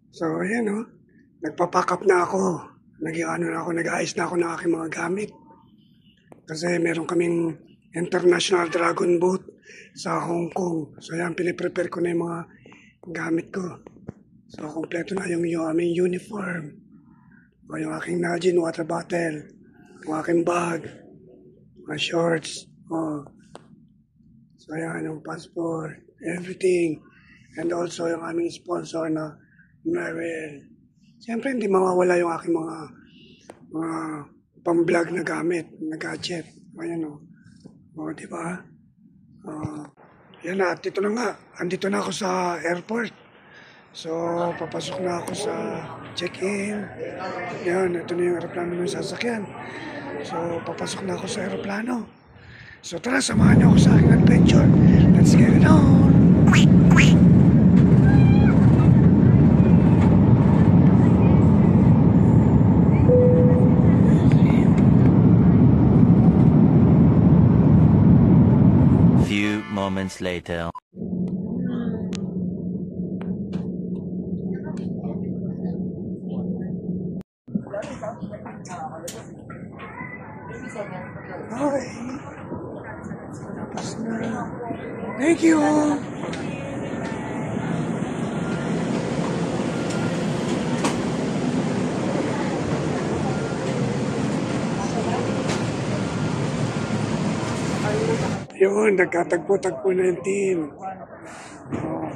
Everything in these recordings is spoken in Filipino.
So, ayan o. Nagpapack up na ako. Nag-aayos na ako ng aking mga gamit. Kasi meron kaming International Dragon Boat sa Hong Kong. So, ayan, piniprepare ko na yung mga gamit ko. So, kompleto na yung aming uniform. O yung aking Nalgene water bottle. Yung aking bag. Mga shorts. O. So, ayan, yung passport. Everything. And also, yung aming sponsor na Marvel. Siyempre, hindi mawawala yung aking mga pang-vlog na gamit, na gadget. Ayan o. O, diba? Yan na, dito na nga. Andito na ako sa airport. So, papasok na ako sa check-in. Yan, ito na yung aeroplano ng sasakyan. So, papasok na ako sa aeroplano. So, tara, samahan niyo ako sa aking adventure. Let's get it on! Few moments later. Okay. Tapos na. Thank you! Yun, nagkatagpo-tagpo na yung team. Oh.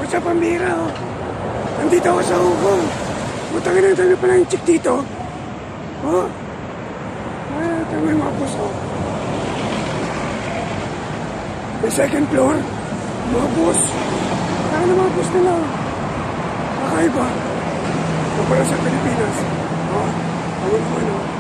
Sa pambira, oh. Nandito ako sa Hong Kong. Butangin ang dami pala yung chick dito. Oh. Tama yung mga puso. May second floor. Mga bus. Kaya na mga bus nila. Kakaiba. Kapara sa Pilipinas. Oh. Tama naman, oh.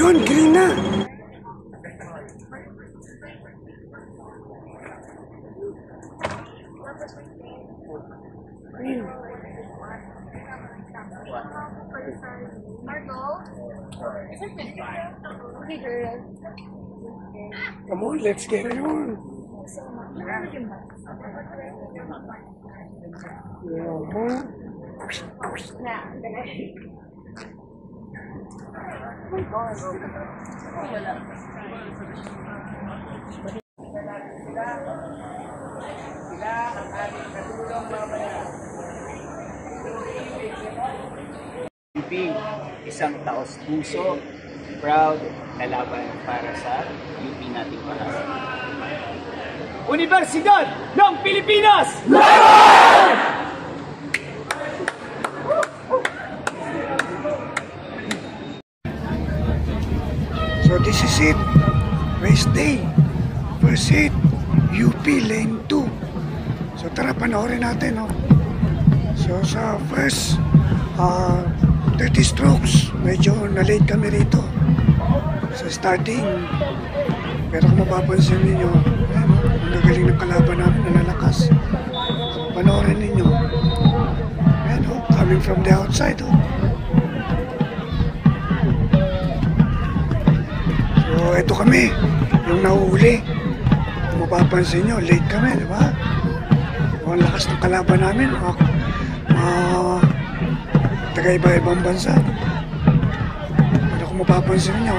Yun, green na. Green. Come on, let's get it on. UP, isang taos-puso, proud, lalaban para sa UP nating pahasa. Universidad ng Pilipinas! So this is it. Race day. First hit, UP Lane 2. So tara, panoorin natin. Oh. So sa first 30 strokes, medyo na-late kami rito sa starting. Pero kung mapapansin ninyo, ang gagaling ng kalaban namin, nalalakas. So panoorin ninyo. Ayan, oh, coming from the outside. Oh. So ito kami, yung nahuhuli. Kung mapapansin nyo, late kami, di ba? Ang lakas ng kalaban namin. taga-iba-ibang bansa. Pero kung mapapansin nyo,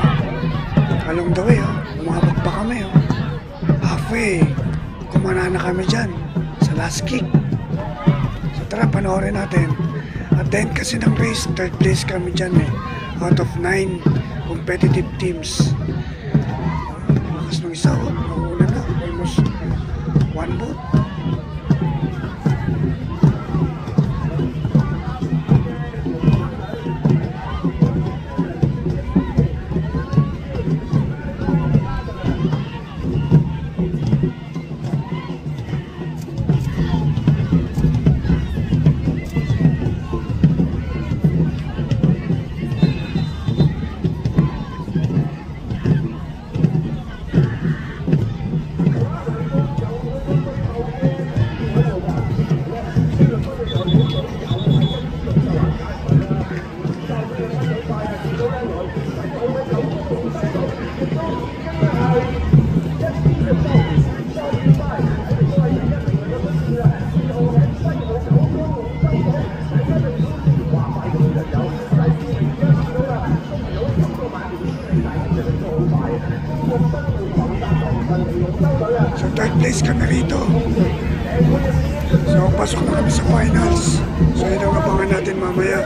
along the way, umabot pa kami. Halfway, kumana na kami dyan sa last kick. So tara, panoorin natin. At then kasi ng race, third place kami dyan out of 9 competitive teams. Lakas ng isa, nauna na, almost 1 vote. So third place kami rito. So pasok na kami sa finals. So yun ang abangan natin mamaya.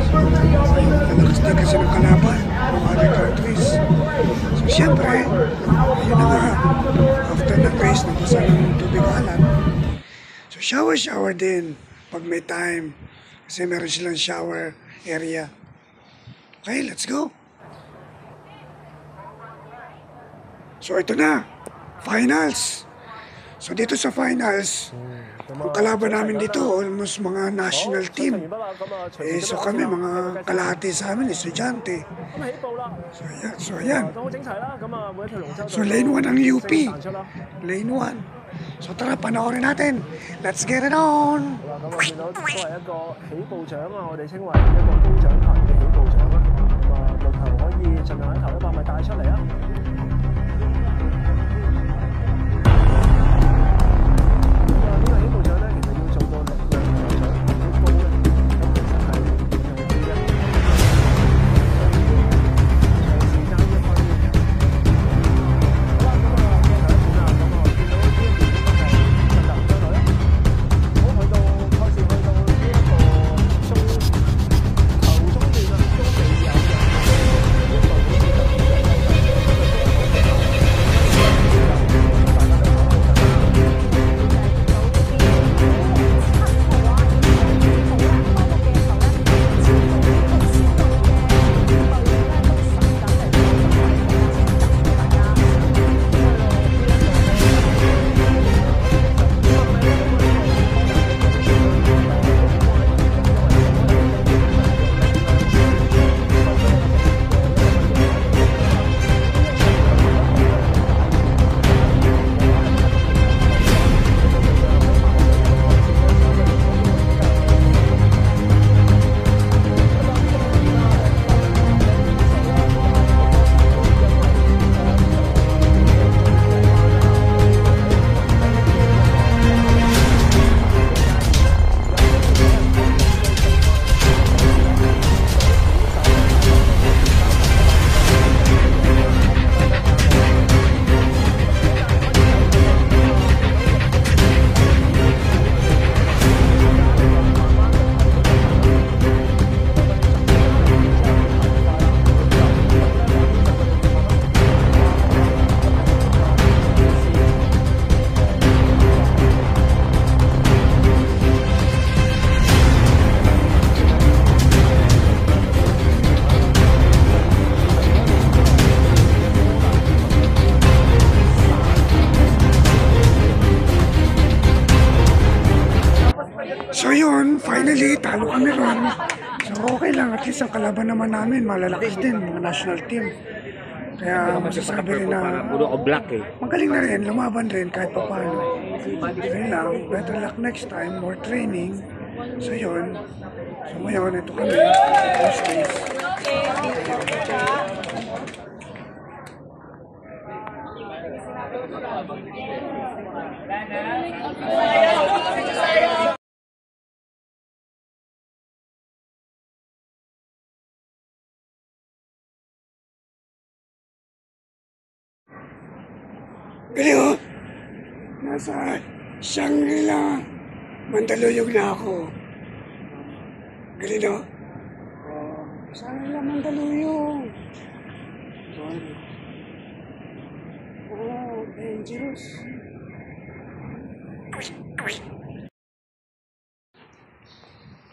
So malakas din kasi ng kalaban ng other countries. So syempre, yun na nga. After ng race, nabasa ng tubig alat. So shower din pag may time. Kasi meron silang shower area. Okay, let's go. So ito na, finals. So dito sa finals, ang kalaban namin dito, almost mga national team. So kami, mga kalahati sa amin, estudyante. So ayan. So lane 1 ang UP. Lane 1. So tara, panoorin natin. Let's get it on! So yun, finally, talo kami ron. So okay lang, at least ang kalaban naman namin, malalakas din, mga national team. Kaya masasabi rin na puro ko black magaling na rin, lumaban rin kahit pa paano. Yun lang, better luck next time, more training. So yun, so ngayon, ito kami, first days. Galing oh! Nasa Shangri-La. Mandaluyong na ako. Galing oh! Shangri-La, Mandaluyong. Oh, dangerous.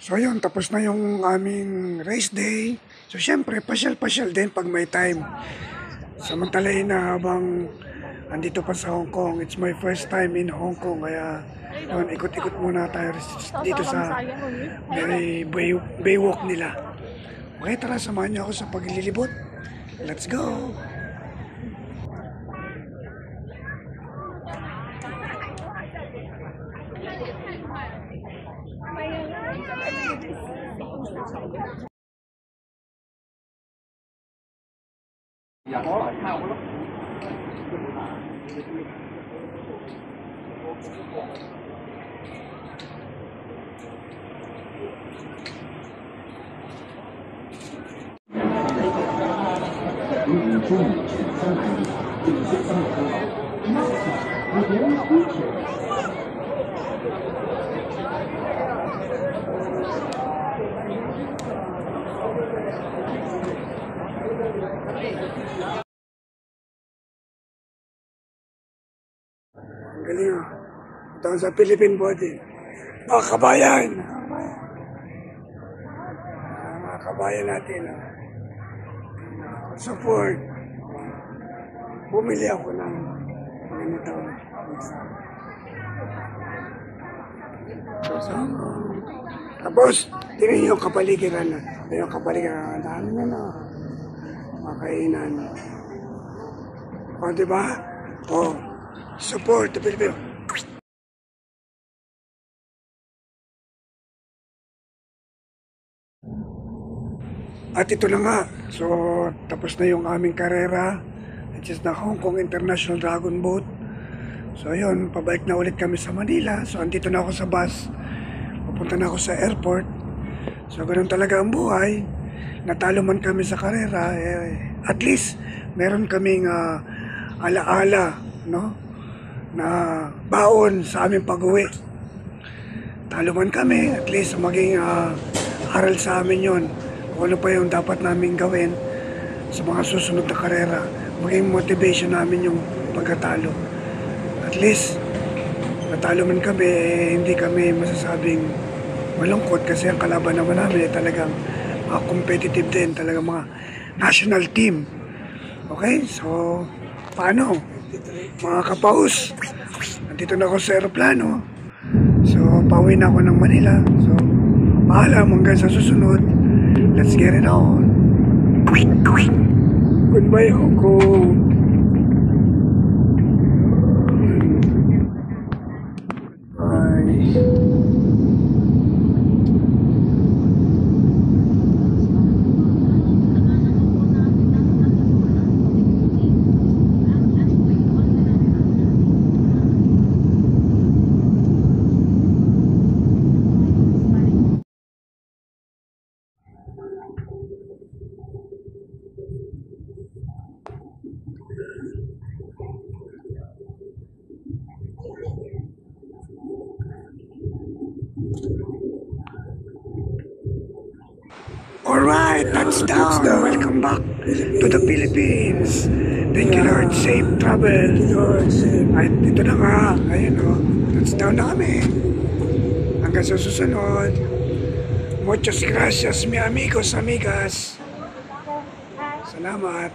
So yun, tapos na yung aming race day. So syempre, pasyal-pasyal din pag may time. Samantalahin na habang andito pa sa Hong Kong. It's my first time in Hong Kong. Kaya yun, ikot-ikot muna tayo dito sa Baywalk nila. Okay, tara, samahan niyo ako sa paglilibot. Let's go! Ang galing ah. Ito sa Philippine body. Mga kabayan. Mga kabayan natin. Support. Bumili ako ng ganito. Tapos, tingnan yung kapaligiran na. Yung kapaligiran na. Dami na na. Makainan. O, diba? O, support the Filipino. At ito na nga. So, tapos na yung aming karera. Which is the Hong Kong International Dragon Boat. So, yun. Pabalik na ulit kami sa Manila. So, andito na ako sa bus. Pupunta na ako sa airport. So, ganun talaga ang buhay. Natalo man kami sa karera. At least, meron kaming alaala, no? Na baon sa aming pag-uwi. Talo man kami, at least maging aral sa amin yon. Kung ano pa yung dapat namin gawin sa mga susunod na karera. Maging motivation namin yung pagkatalo. At least, natalo man kami, hindi kami masasabing malungkot kasi ang kalaban naman namin talagang mga competitive din, talagang mga national team. Okay, so paano? Mga kapaus, nandito na ako sa aeroplano. So, pauwi na ako ng Manila. So, paalam hanggang sa susunod. Let's get it on. Goodbye, Hong Kong. Bye. Alright, touchdown. Welcome back to the Philippines. Thank you Lord, safe travel. At ito na nga, ayun o, touchdown na kami. Hanggang sa susunod. Muchas gracias, mi amigos, amigas. Salamat.